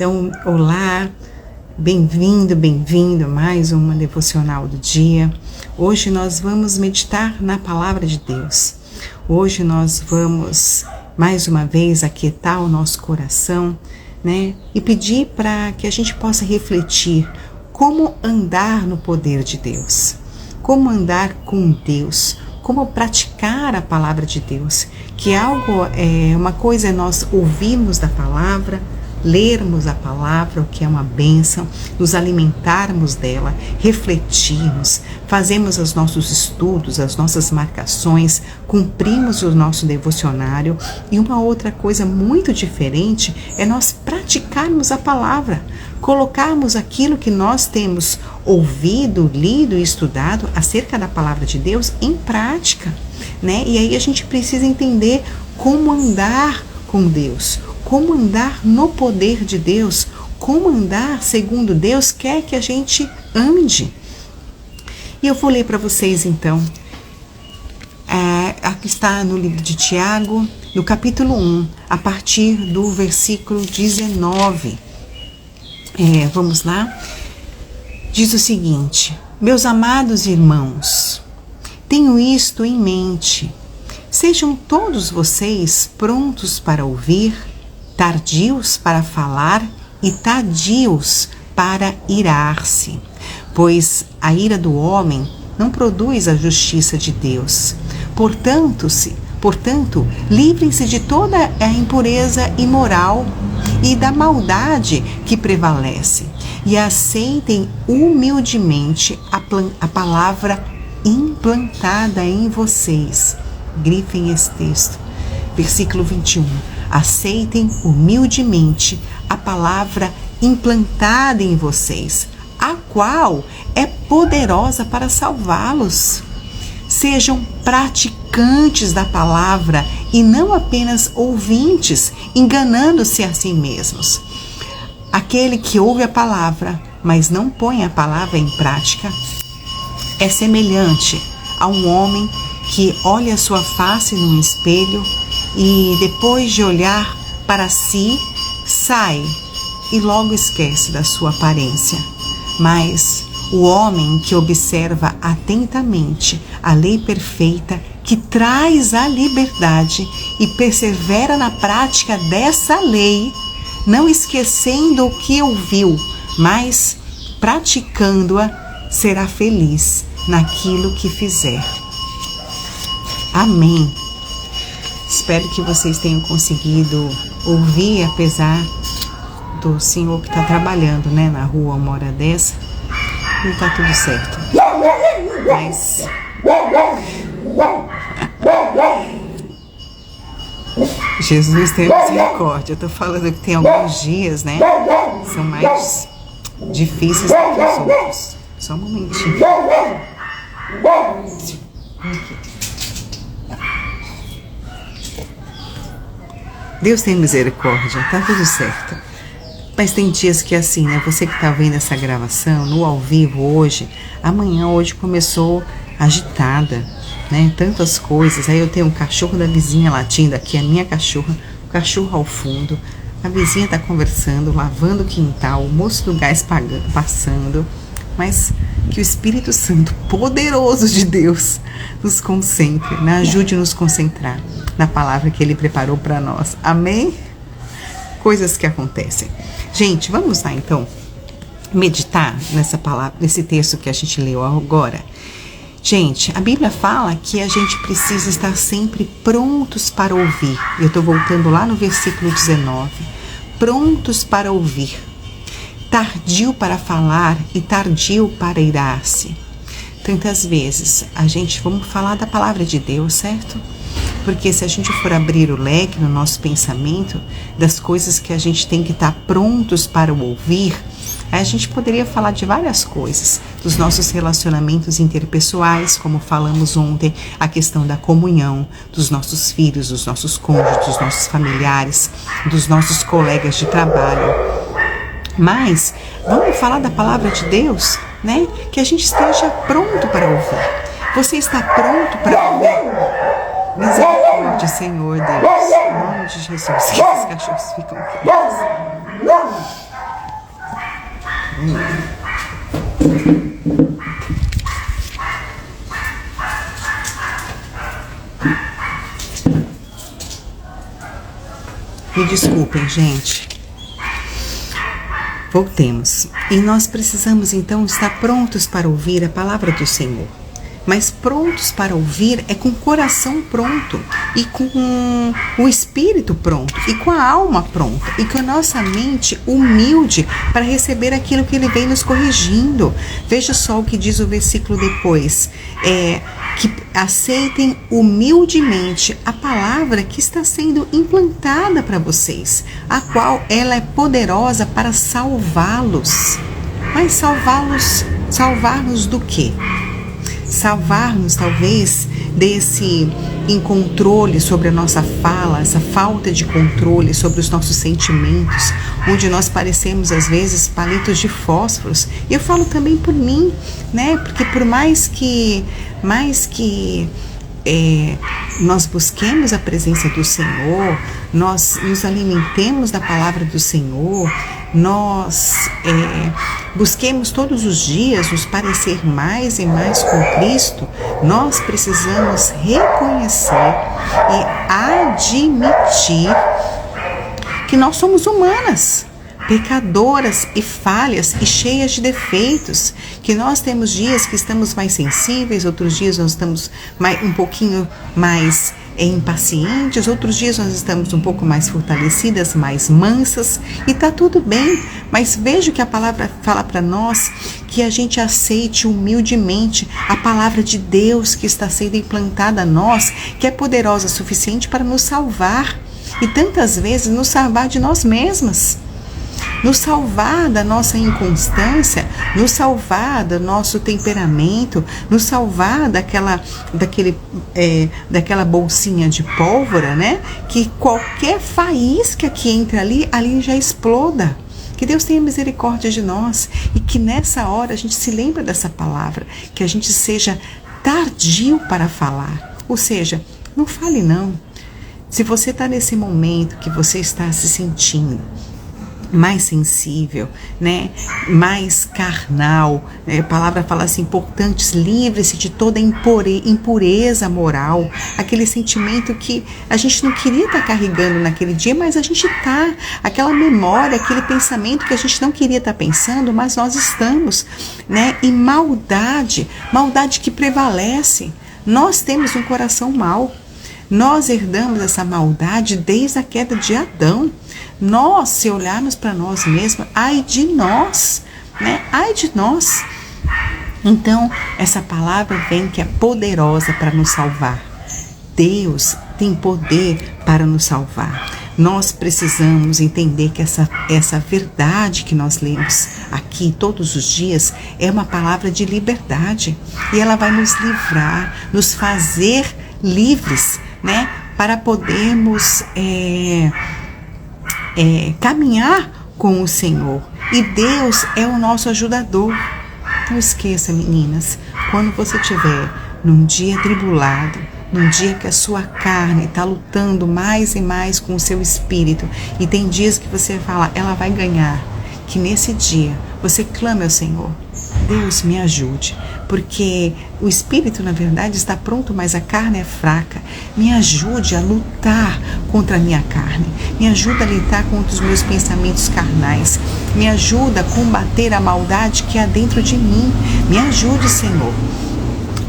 Então, olá, bem-vindo, bem-vindo a mais uma devocional do dia. Hoje nós vamos meditar na palavra de Deus. Hoje nós vamos mais uma vez aquietar o nosso coração, né? E pedir para que a gente possa refletir como andar no poder de Deus, como andar com Deus, como praticar a palavra de Deus, que uma coisa é nós ouvirmos da palavra, lermos a palavra, o que é uma bênção, nos alimentarmos dela, refletirmos, fazemos os nossos estudos, as nossas marcações, cumprimos o nosso devocionário. E uma outra coisa muito diferente é nós praticarmos a palavra, colocarmos aquilo que nós temos ouvido, lido e estudado acerca da palavra de Deus em prática, né? E aí a gente precisa entender como andar com Deus, como andar no poder de Deus, como andar segundo Deus quer que a gente ande. E eu vou ler para vocês então, aqui está no livro de Tiago, no capítulo 1, a partir do versículo 19. Vamos lá? Diz o seguinte: meus amados irmãos, tenho isto em mente, sejam todos vocês prontos para ouvir, tardios para falar e tardios para irar-se, pois a ira do homem não produz a justiça de Deus. Portanto, livrem-se de toda a impureza imoral e da maldade que prevalece, e aceitem humildemente a palavra implantada em vocês. Grifem esse texto. Versículo 21. Aceitem humildemente a palavra implantada em vocês, a qual é poderosa para salvá-los. Sejam praticantes da palavra e não apenas ouvintes, enganando-se a si mesmos. Aquele que ouve a palavra, mas não põe a palavra em prática, é semelhante a um homem que olha sua face num espelho e depois de olhar para si, sai e logo esquece da sua aparência. Mas o homem que observa atentamente a lei perfeita que traz a liberdade e persevera na prática dessa lei, não esquecendo o que ouviu, mas praticando-a, será feliz naquilo que fizer. Amém. Espero que vocês tenham conseguido ouvir, apesar do senhor que está trabalhando, né, na rua uma hora dessa. Não está tudo certo. Mas Jesus tem misericórdia. Eu estou falando que tem alguns dias, né, são mais difíceis do que os outros. Só um momentinho. Aqui. Deus tem misericórdia, tá tudo certo. Mas tem dias que é assim, né? Você que tá vendo essa gravação no ao vivo hoje, hoje começou agitada, né? Tantas coisas. Aí eu tenho um cachorro da vizinha latindo aqui, a minha cachorra, o cachorro ao fundo, a vizinha tá conversando, lavando o quintal, o moço do gás passando. Mas que o Espírito Santo, poderoso de Deus, nos concentre, né? Ajude a nos concentrar na palavra que Ele preparou para nós. Amém? Coisas que acontecem. Gente, vamos lá então meditar nessa palavra, nesse texto que a gente leu agora. Gente, a Bíblia fala que a gente precisa estar sempre prontos para ouvir. Eu estou voltando lá no versículo 19. Prontos para ouvir. Tardio para falar e tardio para irar-se. Tantas vezes vamos falar da palavra de Deus, certo? Porque se a gente for abrir o leque no nosso pensamento das coisas que a gente tem que estar prontos para ouvir, a gente poderia falar de várias coisas, dos nossos relacionamentos interpessoais, como falamos ontem, a questão da comunhão, dos nossos filhos, dos nossos cônjuges, dos nossos familiares, dos nossos colegas de trabalho. Mas vamos falar da palavra de Deus, né? Que a gente esteja pronto para ouvir. Você está pronto para ouvir? Misericórdia, Senhor Deus. Em nome de Jesus, que esses cachorros ficam quietos. Me desculpem, gente. Voltemos. E nós precisamos então estar prontos para ouvir a palavra do Senhor. Mas prontos para ouvir é com o coração pronto, e com o espírito pronto, e com a alma pronta, e com a nossa mente humilde para receber aquilo que Ele vem nos corrigindo. Veja só o que diz o versículo depois. Que aceitem humildemente a palavra que está sendo implantada para vocês, a qual ela é poderosa para salvá-los. Mas salvar-nos do quê? Salvar-nos talvez desse incontrole sobre a nossa fala, essa falta de controle sobre os nossos sentimentos, onde nós parecemos às vezes palitos de fósforos. E eu falo também por mim, né? Porque por mais que nós busquemos a presença do Senhor, nós nos alimentemos da palavra do Senhor, nós busquemos todos os dias nos parecer mais e mais com Cristo, nós precisamos reconhecer e admitir que nós somos humanas, pecadoras e falhas e cheias de defeitos, que nós temos dias que estamos mais sensíveis, outros dias nós estamos um pouquinho mais impacientes, outros dias nós estamos um pouco mais fortalecidas, mais mansas, e está tudo bem. Mas veja que a palavra fala para nós que a gente aceite humildemente a palavra de Deus que está sendo implantada a nós, que é poderosa o suficiente para nos salvar, e tantas vezes nos salvar de nós mesmas, nos salvar da nossa inconstância, nos salvar do nosso temperamento, nos salvar daquela bolsinha de pólvora, né? Que qualquer faísca que entre ali já exploda. Que Deus tenha misericórdia de nós e que nessa hora a gente se lembre dessa palavra, que a gente seja tardio para falar. Ou seja, não fale não. Se você está nesse momento que você está se sentindo mais sensível, né? Mais carnal, a palavra fala assim, portanto, livre-se de toda impureza moral, aquele sentimento que a gente não queria estar carregando naquele dia, mas a gente está, aquela memória, aquele pensamento que a gente não queria estar pensando, mas nós estamos, né? E maldade que prevalece. Nós temos um coração mau. Nós herdamos essa maldade desde a queda de Adão. Nós, se olharmos para nós mesmos, ai de nós, né? Ai de nós. Então, essa palavra vem que é poderosa para nos salvar. Deus tem poder para nos salvar. Nós precisamos entender que essa verdade que nós lemos aqui todos os dias é uma palavra de liberdade. E ela vai nos livrar, nos fazer livres, né? Para podermos caminhar com o Senhor. E Deus é o nosso ajudador. Não esqueça, meninas, quando você estiver num dia tribulado, num dia que a sua carne está lutando mais e mais com o seu espírito, e tem dias que você fala, ela vai ganhar, que nesse dia você clame ao Senhor. Deus, me ajude, porque o espírito, na verdade, está pronto, mas a carne é fraca. Me ajude a lutar contra a minha carne. Me ajuda a lutar contra os meus pensamentos carnais. Me ajuda a combater a maldade que há dentro de mim. Me ajude, Senhor,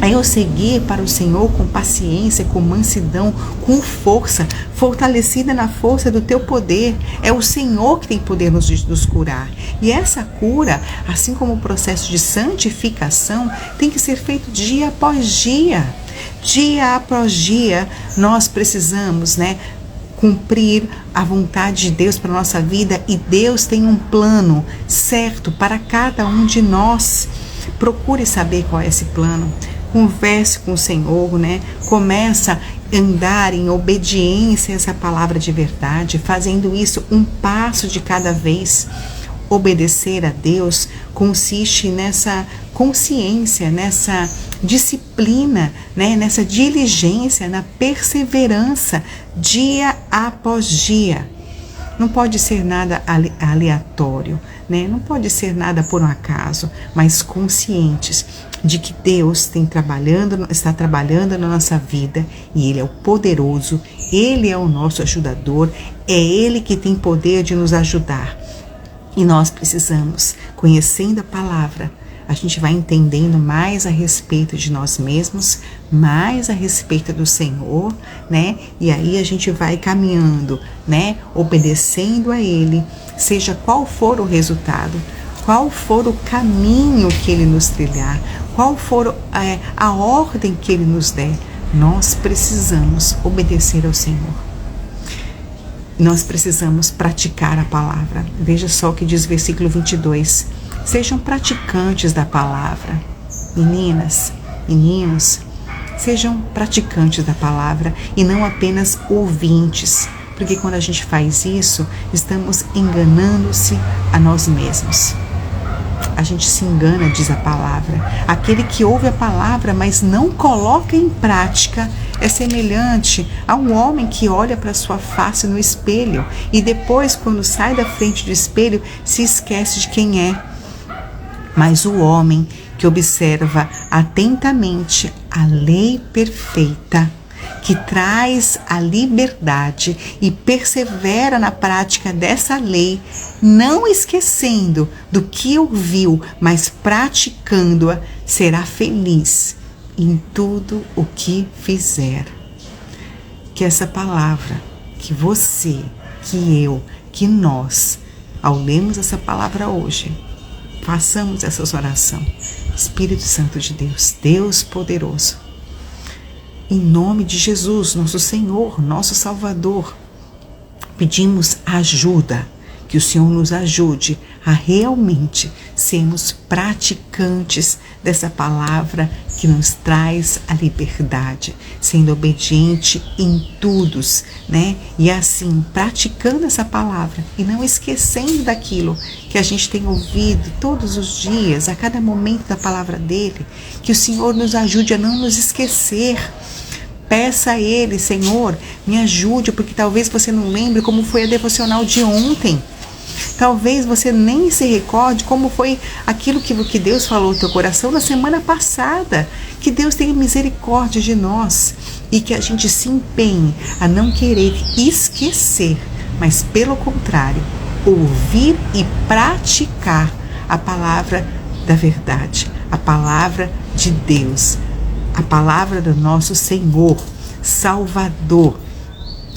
a eu seguir para o Senhor com paciência, com mansidão, com força, fortalecida na força do teu poder. É o Senhor que tem poder nos curar. E essa cura, assim como o processo de santificação, tem que ser feito dia após dia. Dia após dia, nós precisamos, né, cumprir a vontade de Deus para a nossa vida, e Deus tem um plano certo para cada um de nós. Procure saber qual é esse plano. Converse com o Senhor, né? Começa a andar em obediência a essa palavra de verdade, fazendo isso um passo de cada vez. Obedecer a Deus consiste nessa consciência, nessa disciplina, né? Nessa diligência, na perseverança, dia após dia. Não pode ser nada aleatório, né? Não pode ser nada por um acaso, mas conscientes de que Deus está trabalhando na nossa vida e Ele é o poderoso, Ele é o nosso ajudador, é Ele que tem poder de nos ajudar. E nós precisamos, conhecendo a palavra, a gente vai entendendo mais a respeito de nós mesmos, mais a respeito do Senhor, né? E aí a gente vai caminhando, né? Obedecendo a Ele, seja qual for o resultado, qual for o caminho que Ele nos trilhar, qual for a ordem que Ele nos der, nós precisamos obedecer ao Senhor. Nós precisamos praticar a palavra. Veja só o que diz o versículo 22. Sejam praticantes da palavra. Meninas, meninos, sejam praticantes da palavra e não apenas ouvintes. Porque quando a gente faz isso, estamos enganando-se a nós mesmos. A gente se engana, diz a palavra. Aquele que ouve a palavra, mas não coloca em prática, é semelhante a um homem que olha para sua face no espelho e depois, quando sai da frente do espelho, se esquece de quem é. Mas o homem que observa atentamente a lei perfeita, que traz a liberdade e persevera na prática dessa lei, não esquecendo do que ouviu, mas praticando-a, será feliz em tudo o que fizer. Que essa palavra, que você, que eu, que nós, ao lermos essa palavra hoje, façamos essa oração. Espírito Santo de Deus, Deus poderoso, em nome de Jesus, nosso Senhor, nosso Salvador, pedimos ajuda, que o Senhor nos ajude a realmente sermos praticantes dessa palavra que nos traz a liberdade, sendo obediente em tudo, né? E assim, praticando essa palavra e não esquecendo daquilo que a gente tem ouvido todos os dias, a cada momento da palavra dele, que o Senhor nos ajude a não nos esquecer. Peça a Ele, Senhor, me ajude, porque talvez você não lembre como foi a devocional de ontem. Talvez você nem se recorde como foi aquilo que Deus falou no teu coração na semana passada. Que Deus tenha misericórdia de nós e que a gente se empenhe a não querer esquecer, mas pelo contrário, ouvir e praticar a palavra da verdade, a palavra de Deus, a palavra do nosso Senhor, Salvador,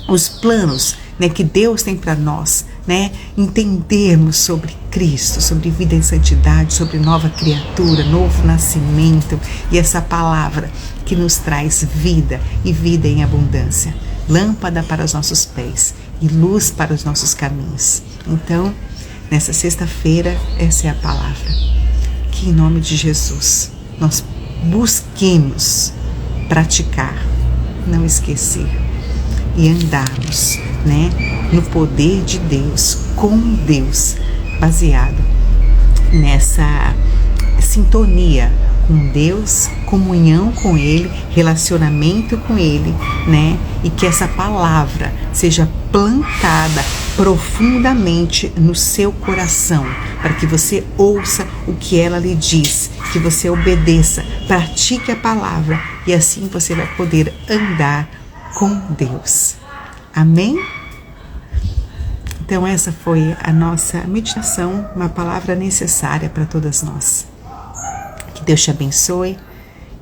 os planos, né, que Deus tem para nós, né, entendermos sobre Cristo, sobre vida em santidade, sobre nova criatura, novo nascimento e essa palavra que nos traz vida e vida em abundância, lâmpada para os nossos pés e luz para os nossos caminhos. Então, nessa sexta-feira, essa é a palavra. Que em nome de Jesus nós busquemos praticar, não esquecer e andarmos, né, no poder de Deus, com Deus, baseado nessa sintonia com Deus, comunhão com Ele, relacionamento com Ele, né, e que essa palavra seja plantada profundamente no seu coração, para que você ouça o que ela lhe diz, que você obedeça, pratique a palavra e assim você vai poder andar com Deus. Amém? Então essa foi a nossa meditação, uma palavra necessária para todas nós. Que Deus te abençoe,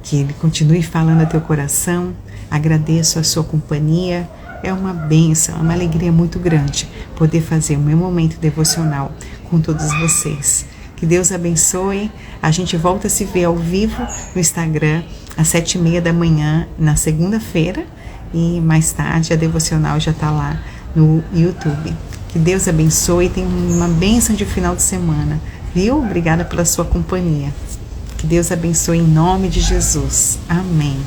que Ele continue falando ao teu coração. Agradeço a sua companhia. É uma bênção, é uma alegria muito grande poder fazer o meu momento devocional com todos vocês. Que Deus abençoe. A gente volta a se ver ao vivo no Instagram às 7h30 da manhã na segunda-feira e mais tarde a devocional já está lá no YouTube. Que Deus abençoe e tenha uma bênção de final de semana, viu? Obrigada pela sua companhia. Que Deus abençoe em nome de Jesus. Amém.